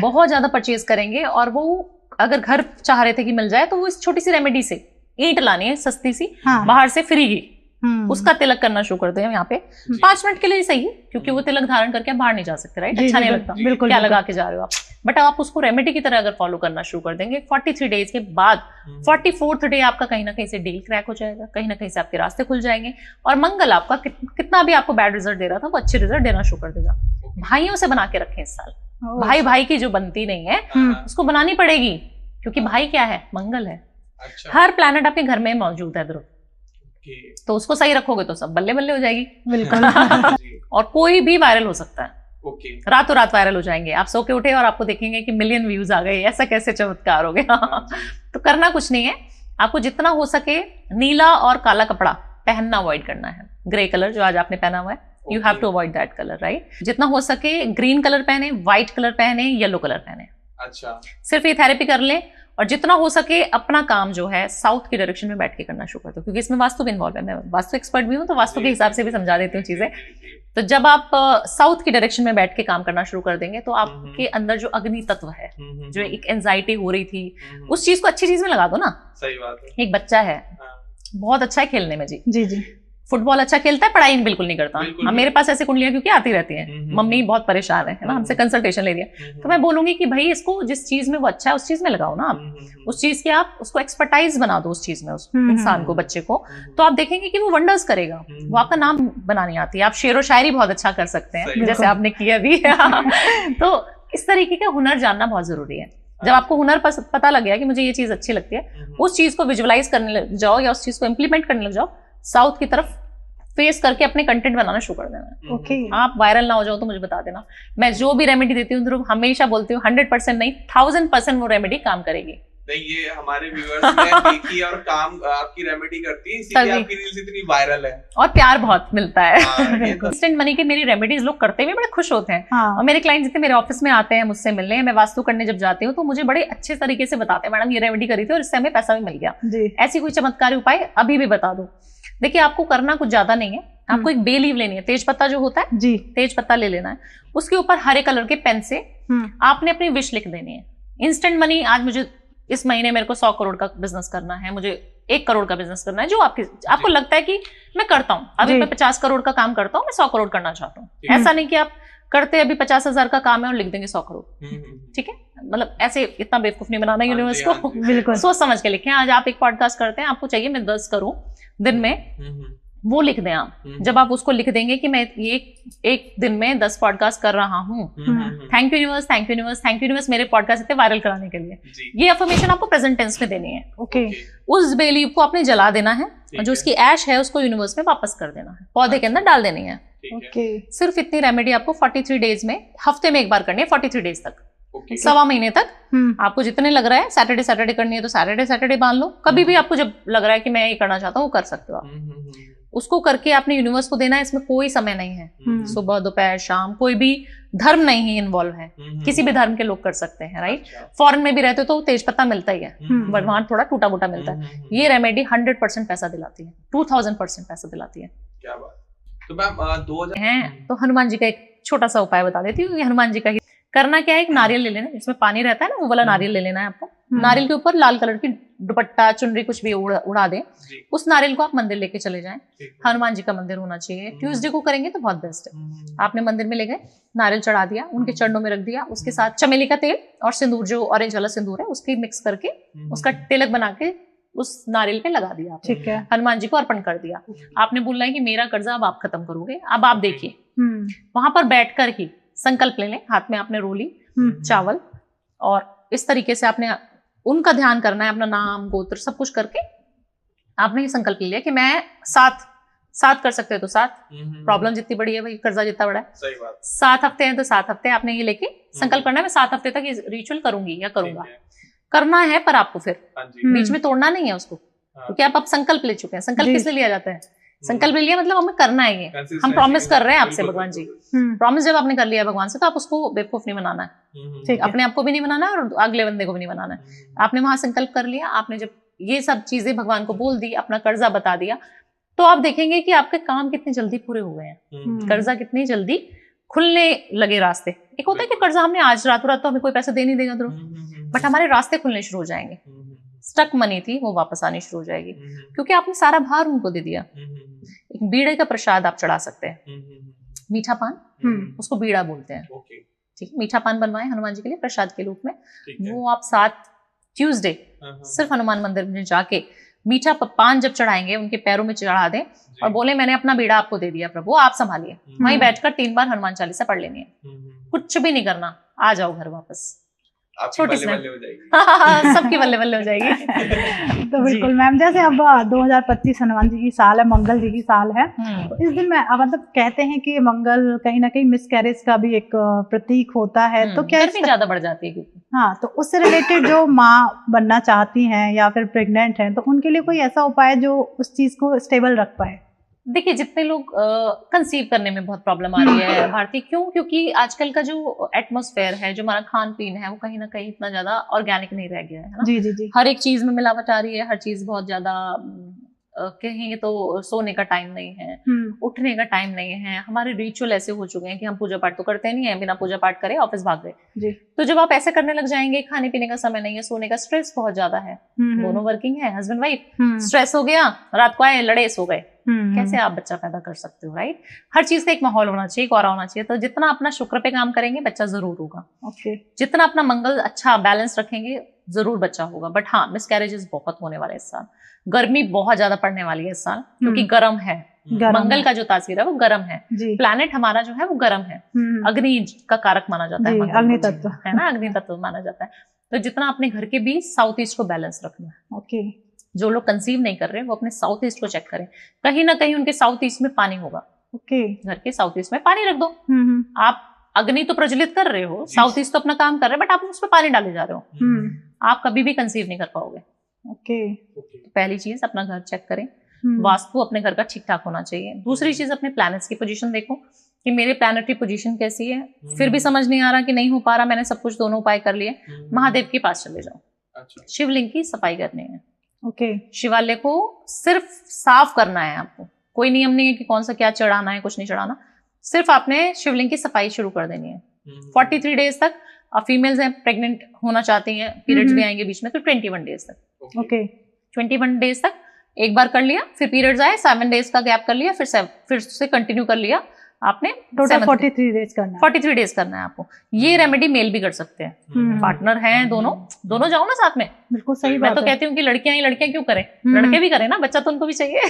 बहुत ज्यादा परचेज करेंगे और वो अगर घर चाह रहे थे कि मिल जाए तो वो इस छोटी सी रेमेडी से ईंट लानी है सस्ती सी, बाहर से फ्री की, उसका तिलक करना शुरू कर दे यहाँ पे 5 मिनट के लिए सही है, क्योंकि वो तिलक धारण करके आप बाहर नहीं जा सकते, राइट? अच्छा नहीं लगता, बिल्कुल क्या लगा के जा रहे हो आप, बट आप उसको रेमेडी की तरह अगर फॉलो करना शुरू कर देंगे 43 डेज के बाद 44th डे आपका कहीं ना कहीं से डील क्रैक हो जाएगा, कहीं ना कहीं से आपके रास्ते खुल जाएंगे और मंगल आपका कितना भी आपको बैड रिजल्ट दे रहा था वो अच्छे रिजल्ट देना शुरू कर देगा। भाइयों से बना के रखें इस साल, भाई भाई की जो बनती नहीं है उसको बनानी पड़ेगी, क्योंकि भाई क्या है? मंगल है। हर प्लैनेट आपके घर में मौजूद है ध्रुव, तो उसको सही रखोगे तो सब बल्ले बल्ले हो जाएगी। बिल्कुल। और कोई भी वायरल हो सकता है, रातों रात वायरल हो जाएंगे। आप सो के उठे और आपको देखेंगे कि मिलियन व्यूज आ गए, ऐसा कैसे चमत्कार हो गया। तो करना कुछ नहीं है, आपको जितना हो सके नीला और काला कपड़ा पहनना अवॉइड करना है। ग्रे कलर जो आज आपने पहना हुआ है, you have to avoid that colour, right? जितना हो सके ग्रीन कलर पहने, व्हाइट कलर पहने, येलो कलर पहने। अच्छा, सिर्फ ये थेरेपी कर लें और जितना हो सके अपना काम जो है साउथ की डायरेक्शन में बैठ के करना शुरू कर दो, क्योंकि इसमें वास्तु भी इन्वॉल्व है। मैं वास्तु एक्सपर्ट भी हूँ तो वास्तु के हिसाब से भी समझा देती हूँ चीजें। तो जब आप साउथ की डायरेक्शन में बैठ के काम करना शुरू कर देंगे तो आपके अंदर जो अग्नि तत्व है, जो एक एंजाइटी हो रही थी, उस चीज को अच्छी चीज में लगा दो ना। सही बात है। एक बच्चा है, बहुत अच्छा है खेलने में, जी जी जी, फुटबॉल अच्छा खेलता है, पढ़ाई बिल्कुल नहीं करता। हाँ, मेरे पास ऐसे कुंडलियां क्योंकि आती रहती हैं, मम्मी बहुत परेशान है ना, हमसे कंसल्टेशन ले लिया, तो मैं बोलूंगी कि भाई इसको जिस चीज में वो अच्छा है उस चीज में लगाओ ना आप, उस चीज के आप उसको एक्सपर्टाइज बना दो उस चीज में, उस इंसान को, बच्चे को, तो आप देखेंगे कि वो वंडर्स करेगा। वो आपका नाम बनानी आती है, आप शेरो शायरी बहुत अच्छा कर सकते हैं जैसे आपने किया भी। तो इस तरीके का हुनर जानना बहुत जरूरी है। जब आपको हुनर पता लग गया कि मुझे ये चीज अच्छी लगती है, उस चीज को विजुअलाइज करने लग जाओ या उस चीज को इम्प्लीमेंट करने लग जाओ, साउथ की तरफ फेस करके अपने कंटेंट बनाना शुरू कर देना। ओके, आप वायरल ना हो जाओ तो मुझे बता देना। मैं जो भी रेमेडी देती हूँ ध्रुव, हमेशा बोलती हूँ 100% नहीं 1000% वो रेमेडी काम करेरेगी। नहीं, ये हमारे व्यूअर्स ने देखी और काम आपकी रेमेडी करती है, इसीलिए आपकी रील्स इतनी वायरल है और प्यार बहुत मिलता है। इंस्टेंट मनी के मेरी रेमेडीज लोग करते हुए बड़े खुश होते हैं। और मेरे क्लाइंट जितने मेरे ऑफिस में आते हैं मुझसे मिलने, मैं वास्तु करने जब जाती हूँ तो मुझे बड़े अच्छे तरीके से बताते हैं, मैडम ये रेमेडी करी थी और इससे हमें पैसा भी मिल गया। ऐसी कोई चमत्कारी उपाय अभी भी बता दो। देखिए, आपको करना कुछ ज्यादा नहीं है, आपको एक बे लीव लेनी है, तेज पत्ता जो होता है जी, तेज पत्ता ले लेना है, उसके ऊपर हरे कलर के पेन से आपने अपनी विश लिख देनी है। इंस्टेंट मनी, आज मुझे इस महीने मेरे को 100 करोड़ का बिजनेस करना है, मुझे 1 करोड़ का बिजनेस करना है, जो आपको लगता है कि मैं करता हूँ, अभी मैं 50 करोड़ का काम करता हूँ, मैं 100 करोड़ करना चाहता हूँ। ऐसा नहीं कि आप करते अभी 50,000 का काम है और लिख देंगे 100 करोड़, ठीक है? मतलब ऐसे इतना बेवकूफ नहीं बनाना यूनिवर्स को, बिल्कुल सोच समझ के लिखें। आज आप एक पॉडकास्ट करते हैं, आपको चाहिए मैं 10 करूं दिन में, वो लिख दें आप। जब आप उसको लिख देंगे कि मैं ये एक दिन में 10 पॉडकास्ट कर रहा हूँ, thank you universe, thank you universe, thank you universe मेरे पॉडकास्ट इतने वायरल कराने के लिए, ये अफर्मेशन आपको प्रेजेंट टेंस में देनी है। ओके, उस बे लीफ को आपने जला देना है और जो उसकी ऐश है उसको यूनिवर्स में वापस कर देना है, पौधे के अंदर डाल देनी है। ओके, सिर्फ इतनी रेमेडी आपको 43 डेज में, हफ्ते में एक बार करनी है, 43 डेज तक, 1.25 महीने तक। आपको जितने लग रहा है, सैटरडे करनी है तो सैटरडे बांध लो, कभी भी आपको जब लग रहा है कि मैं ये करना चाहता हूँ वो कर सकते हो आप। उसको करके आपने यूनिवर्स को देना है, इसमें कोई समय नहीं है, सुबह दोपहर शाम, कोई भी धर्म नहीं इन्वॉल्व है, किसी भी धर्म के लोग कर सकते हैं, राइट? फॉरेन में भी रहते हो तो तेज पत्ता मिलता ही है, बट वहां थोड़ा टूटा मोटा मिलता है। ये रेमेडी 100% पैसा दिलाती है, 2000% पैसा दिलाती है। क्या बात। तो मैम 2000 हैं तो हनुमान जी का एक छोटा सा उपाय बता देती हूँ। हनुमान जी का ही करना क्या है, एक नारियल ले लेना, इसमें पानी रहता है ना, वो वाला नारियल ले लेना है आपको। नारियल के ऊपर लाल कलर की दुपट्टा चुनरी कुछ भी उड़ा दें, उस नारियल को आप मंदिर लेके चले जाएं। हनुमान जी का मंदिर होना चाहिए, ट्यूसडे को करेंगे तो बहुत बेस्ट है। आपने मंदिर में ले गए, नारियल चढ़ा दिया, उनके चरणों में रख दिया, उसके साथ चमेली का तेल और सिंदूर, जो ऑरेंज वाला सिंदूर है, उसकी मिक्स करके उसका तिलक बना के उस नारियल पे लगा दिया, ठीक है? हनुमान जी को अर्पण कर दिया। आपने बोलना है कि मेरा कर्जा अब आप खत्म करोगे। अब आप देखिए, वहां पर बैठकर ही संकल्प ले लें, हाथ में आपने रोली चावल, और इस तरीके से आपने उनका ध्यान करना है, अपना नाम गोत्र सब कुछ करके आपने ये संकल्प ले लिया कि मैं 7 कर सकते हो तो 7, प्रॉब्लम जितनी बड़ी है भाई, कर्जा जितना बड़ा है, सही बात, 7 हफ्ते हैं तो 7 हफ्ते आपने ये लेके संकल्प करना है, मैं 7 हफ्ते तक ये रिचुअल करूंगी या करूंगा। करना है पर आपको फिर बीच में तोड़ना नहीं है उसको, क्योंकि आप अब संकल्प ले चुके हैं। संकल्प किस लिए लिया जाता है? संकल्प ले लिया मतलब हमें करना है, ये हम प्रॉमिस कर रहे हैं आपसे भगवान जी। प्रॉमिस जब आपने कर लिया भगवान से तो आप उसको बेवकूफ नहीं बनाना है, अपने आप को भी नहीं बनाना है और अगले बंदे को भी नहीं बनाना है। आपने वहां संकल्प कर लिया, आपने जब ये सब चीजें भगवान को बोल दी, अपना कर्जा बता दिया, तो आप देखेंगे कि आपके काम कितने जल्दी पूरे हुए हैं, कर्जा कितनी जल्दी खुलने लगे रास्ते। एक होता है कि कर्जा हमने आज रातों रात तो हमें कोई पैसा दे नहीं देगा जरूर, बट हमारे रास्ते खुलने शुरू हो जाएंगे। स्टक मनी थी वो वापस आनी शुरू हो जाएगी, क्योंकि आपने सारा भार उनको दे दिया। एक बीड़े का प्रसाद आप चढ़ा सकते हैं, मीठा पान, उसको बीड़ा बोलते हैं, ठीक है। मीठा पान बनवाए हनुमान जी के लिए प्रसाद के रूप में, वो आप 7 ट्यूसडे सिर्फ हनुमान मंदिर में जाके मीठा पान जब चढ़ाएंगे उनके पैरों में चढ़ा दें और बोले मैंने अपना बीड़ा आपको दे दिया प्रभु, आप संभालिए। वहीं बैठकर 3 बार हनुमान चालीसा पढ़ लेनी है, कुछ भी नहीं करना, आ जाओ घर वापस। छोटी सी हो जाएगी। सबकी बल्ले बल्ले हो जाएगी। तो बिल्कुल मैम, जैसे अब 2025 हनुमान जी की साल है, मंगल जी की साल है, तो इस दिन में मतलब कहते हैं कि मंगल कहीं ना कहीं मिसकैरेज का भी एक प्रतीक होता है, तो क्या गर्मी ज्यादा बढ़ जाती है क्योंकि, हाँ, तो उससे रिलेटेड जो माँ बनना चाहती हैं या फिर प्रेग्नेंट हैं, तो उनके लिए कोई ऐसा उपाय जो उस चीज को स्टेबल रख पाए? देखिए, जितने लोग कंसीव करने में बहुत प्रॉब्लम आ रही है भारती, क्योंकि आजकल का जो एटमॉस्फेयर है, जो हमारा खान पीन है, वो कहीं ना कहीं इतना ज्यादा ऑर्गेनिक नहीं रह गया है ना। जी जी जी। हर एक चीज में मिलावट आ रही है, हर चीज बहुत ज्यादा, कहेंगे तो सोने का टाइम नहीं है, उठने का टाइम नहीं है, हमारे रिचुअल ऐसे हो चुके हैं कि हम पूजा पाठ तो करते नहीं है, बिना पूजा पाठ करे ऑफिस भाग गए। तो जब आप ऐसे करने लग जाएंगे, खाने पीने का समय नहीं है, सोने का स्ट्रेस बहुत ज्यादा है, दोनों वर्किंग है, हस्बैंड वाइफ, स्ट्रेस हो गया, रात को आए लड़े सो गए, कैसे आप बच्चा पैदा कर सकते हो, राइट? हर चीज का एक माहौल होना चाहिए, एक ऑरा होना चाहिए। तो जितना अपना शुक्र पे काम करेंगे बच्चा जरूर होगा, जितना अपना मंगल अच्छा बैलेंस रखेंगे जरूर बच्चा होगा। बट हाँ, मिसकैरेजेस बहुत होने वाले इस साल, गर्मी बहुत ज्यादा पड़ने वाली है इस साल, क्योंकि गर्म है, मंगल का जो तासीर है वो गर्म है, प्लैनेट हमारा जो है वो गर्म है, अग्नि का कारक माना जाता है, अग्नि तत्व है ना, अग्नि तत्व माना जाता है। तो जितना अपने घर के बीच साउथ ईस्ट को बैलेंस रखना है। ओके। जो लोग कंसीव नहीं कर रहे वो अपने साउथ ईस्ट को चेक करें, कहीं ना कहीं उनके साउथ ईस्ट में पानी होगा। ओके। घर के साउथ ईस्ट में पानी रख दो। आप अग्नि तो प्रज्वलित कर रहे हो, साउथ ईस्ट तो अपना काम कर रहे हैं, बट आप उसमें पानी डाले जा रहे हो, आप कभी भी कंसीव नहीं कर पाओगे। ओके। तो पहली चीज अपना घर चेक करें, वास्तु अपने घर का ठीक ठाक होना चाहिए। दूसरी चीज, अपने प्लैनेट्स की पोजीशन देखो कि मेरे प्लैनेटरी पोजीशन कैसी है। फिर भी समझ नहीं आ रहा कि नहीं हो पा रहा, मैंने सब कुछ दोनों उपाय कर लिए, महादेव के पास चले जाओ, शिवलिंग की सफाई करनी है। ओके। शिवालय को सिर्फ साफ करना है आपको, कोई नियम नहीं है कि कौन सा क्या चढ़ाना है, कुछ नहीं चढ़ाना, सिर्फ आपने शिवलिंग की सफाई शुरू कर देनी है। 43 डेज तक, फीमेल्स हैं प्रेग्नेंट होना चाहती हैं, पीरियड्स भी आएंगे बीच में, तो 21 डेज तक। ओके। 21 डेज तक एक बार कर लिया, फिर पीरियड्स आए, 7 डेज का गैप कर लिया, फिर से कंटिन्यू कर लिया आपने। टोटल 43 डेज करना है। 43 डेज करना है आपको। ये रेमेडी मेल भी कर सकते हैं, पार्टनर हैं दोनों जाओ ना साथ में। बिल्कुल सही बात मैं तो कहती हूँ कि लड़कियां ही लड़कियां क्यों करें, लड़के भी करें ना, बच्चा तो उनको भी चाहिए।